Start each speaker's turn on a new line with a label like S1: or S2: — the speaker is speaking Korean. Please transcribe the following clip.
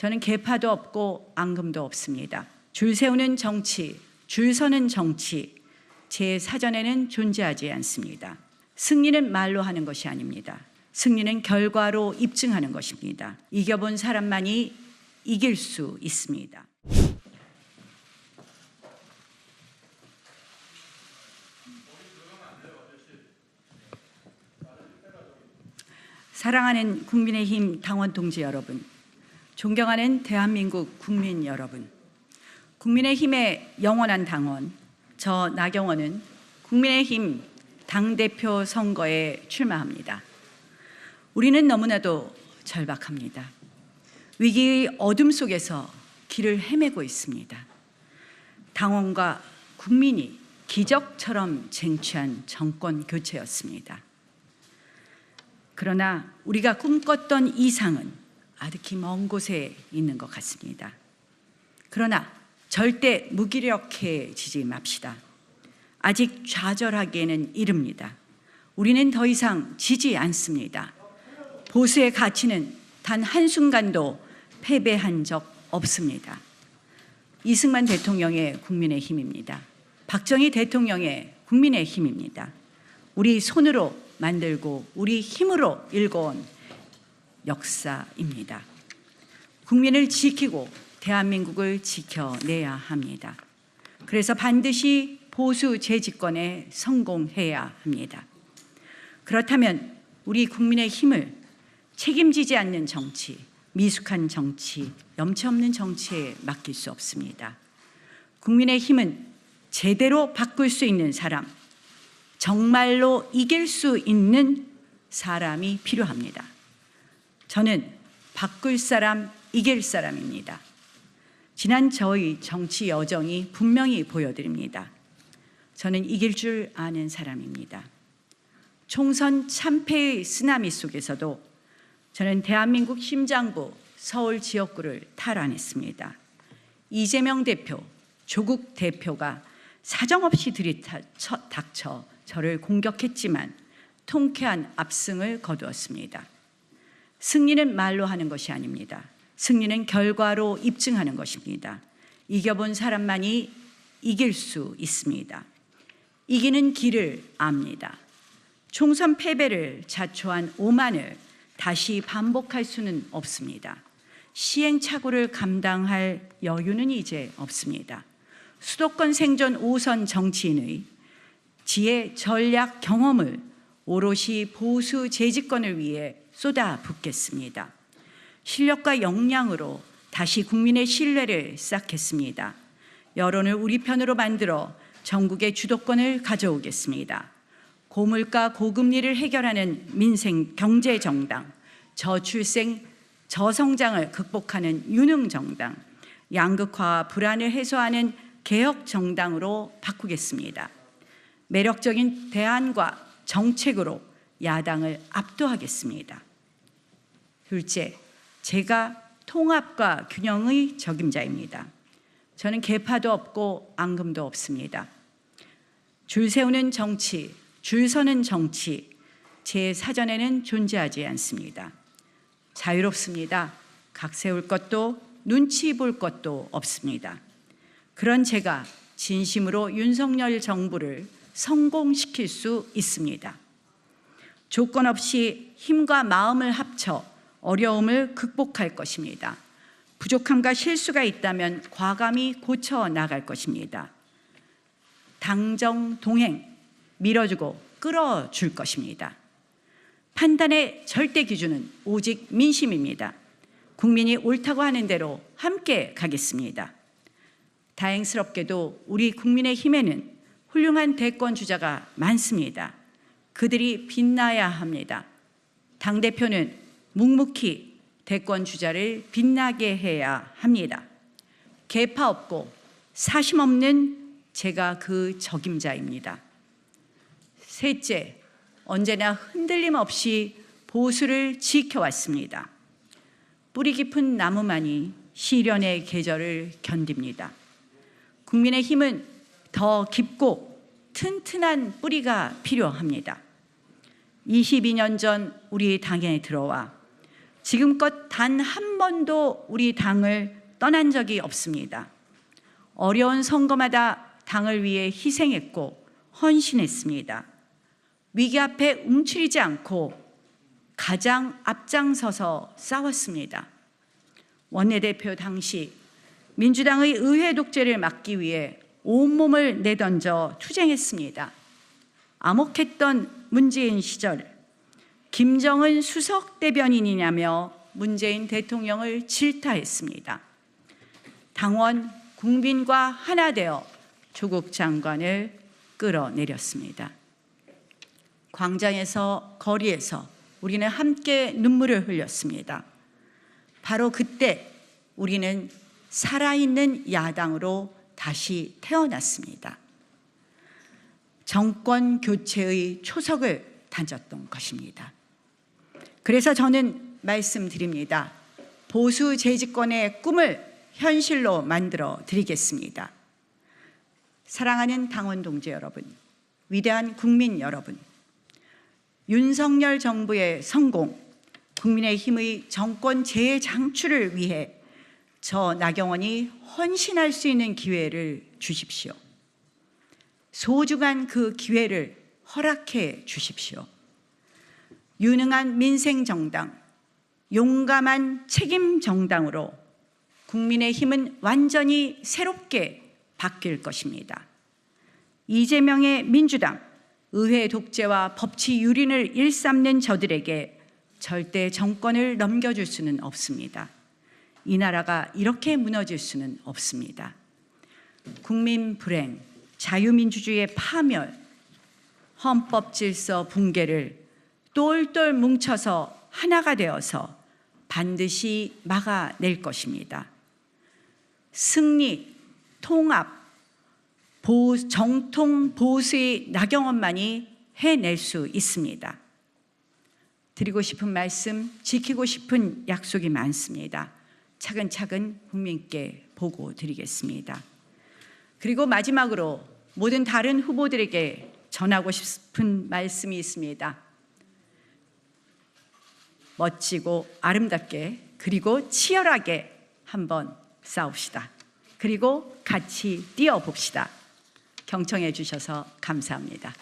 S1: 저는 계파도 없고 앙금도 없습니다. 줄 세우는 정치, 줄 서는 정치, 제 사전에는 존재하지 않습니다. 승리는 말로 하는 것이 아닙니다. 승리는 결과로 입증하는 것입니다. 이겨본 사람만이 이길 수 있습니다. 사랑하는 국민의힘 당원 동지 여러분, 존경하는 대한민국 국민 여러분, 국민의힘의 영원한 당원, 저 나경원은 국민의힘 당대표 선거에 출마합니다. 우리는 너무나도 절박합니다. 위기의 어둠 속에서 길을 헤매고 있습니다. 당원과 국민이 기적처럼 쟁취한 정권 교체였습니다. 그러나 우리가 꿈꿨던 이상은 아득히 먼 곳에 있는 것 같습니다. 그러나 절대 무기력해지지 맙시다. 아직 좌절하기에는 이릅니다. 우리는 더 이상 지지 않습니다. 보수의 가치는 단 한순간도 패배한 적 없습니다. 이승만 대통령의 국민의힘입니다. 박정희 대통령의 국민의힘입니다. 우리 손으로 만들고 우리 힘으로 일궈온 역사입니다. 국민을 지키고 대한민국을 지켜내야 합니다. 그래서 반드시 보수 재집권에 성공해야 합니다. 그렇다면 우리 국민의 힘을 책임지지 않는 정치, 미숙한 정치, 염치 없는 정치에 맡길 수 없습니다. 국민의 힘은 제대로 바꿀 수 있는 사람, 정말로 이길 수 있는 사람이 필요합니다. 저는 바꿀 사람, 이길 사람입니다. 지난 저희 정치 여정이 분명히 보여드립니다. 저는 이길 줄 아는 사람입니다. 총선 참패의 쓰나미 속에서도 저는 대한민국 심장부 서울 지역구를 탈환했습니다. 이재명 대표, 조국 대표가 사정없이 들이닥쳐 저를 공격했지만 통쾌한 압승을 거두었습니다. 승리는 말로 하는 것이 아닙니다. 승리는 결과로 입증하는 것입니다. 이겨본 사람만이 이길 수 있습니다. 이기는 길을 압니다. 총선 패배를 자초한 오만을 다시 반복할 수는 없습니다. 시행착오를 감당할 여유는 이제 없습니다. 수도권 생존 5선 정치인의 지혜, 전략, 경험을 오롯이 보수 재집권을 위해 쏟아붓겠습니다. 실력과 역량으로 다시 국민의 신뢰를 쌓겠습니다. 여론을 우리 편으로 만들어 전국의 주도권을 가져오겠습니다. 고물가, 고금리를 해결하는 민생 경제 정당, 저출생, 저성장을 극복하는 유능 정당, 양극화와 불안을 해소하는 개혁 정당으로 바꾸겠습니다. 매력적인 대안과 정책으로 야당을 압도하겠습니다. 둘째, 제가 통합과 균형의 적임자입니다. 저는 계파도 없고 앙금도 없습니다. 줄 세우는 정치, 줄 서는 정치, 제 사전에는 존재하지 않습니다. 자유롭습니다. 각 세울 것도 눈치 볼 것도 없습니다. 그런 제가 진심으로 윤석열 정부를 성공시킬 수 있습니다. 조건 없이 힘과 마음을 합쳐 어려움을 극복할 것입니다. 부족함과 실수가 있다면 과감히 고쳐 나갈 것입니다. 당정 동행, 밀어주고 끌어줄 것입니다. 판단의 절대 기준은 오직 민심입니다. 국민이 옳다고 하는 대로 함께 가겠습니다. 다행스럽게도 우리 국민의힘에는 훌륭한 대권 주자가 많습니다. 그들이 빛나야 합니다. 당대표는 묵묵히 대권 주자를 빛나게 해야 합니다. 계파 없고 사심 없는 제가 그 적임자입니다. 셋째, 언제나 흔들림 없이 보수를 지켜왔습니다. 뿌리 깊은 나무만이 시련의 계절을 견딥니다. 국민의힘은 더 깊고 튼튼한 뿌리가 필요합니다. 22년 전 우리 당에 들어와 지금껏 단 한 번도 우리 당을 떠난 적이 없습니다. 어려운 선거마다 당을 위해 희생했고 헌신했습니다. 위기 앞에 움츠리지 않고 가장 앞장서서 싸웠습니다. 원내대표 당시 민주당의 의회 독재를 막기 위해 온몸을 내던져 투쟁했습니다. 암흑했던 문재인 시절 김정은 수석 대변인이냐며 문재인 대통령을 질타했습니다. 당원 국민과 하나 되어 조국 장관을 끌어내렸습니다. 광장에서 거리에서 우리는 함께 눈물을 흘렸습니다. 바로 그때 우리는 살아있는 야당으로 다시 태어났습니다. 정권 교체의 초석을 다졌던 것입니다. 그래서 저는 말씀드립니다. 보수 재집권의 꿈을 현실로 만들어 드리겠습니다. 사랑하는 당원 동지 여러분, 위대한 국민 여러분, 윤석열 정부의 성공, 국민의힘의 정권 재장출을 위해 저 나경원이 헌신할 수 있는 기회를 주십시오. 소중한 그 기회를 허락해 주십시오. 유능한 민생정당, 용감한 책임정당으로 국민의힘은 완전히 새롭게 바뀔 것입니다. 이재명의 민주당, 의회 독재와 법치 유린을 일삼는 저들에게 절대 정권을 넘겨줄 수는 없습니다. 이 나라가 이렇게 무너질 수는 없습니다. 국민 불행, 자유민주주의의 파멸, 헌법 질서 붕괴를 똘똘 뭉쳐서 하나가 되어서 반드시 막아낼 것입니다. 승리, 통합, 정통 보수의 나경원만이 해낼 수 있습니다. 드리고 싶은 말씀, 지키고 싶은 약속이 많습니다. 차근차근 국민께 보고 드리겠습니다. 그리고 마지막으로 모든 다른 후보들에게 전하고 싶은 말씀이 있습니다. 멋지고 아름답게 그리고 치열하게 한번 싸웁시다. 그리고 같이 뛰어봅시다. 경청해 주셔서 감사합니다.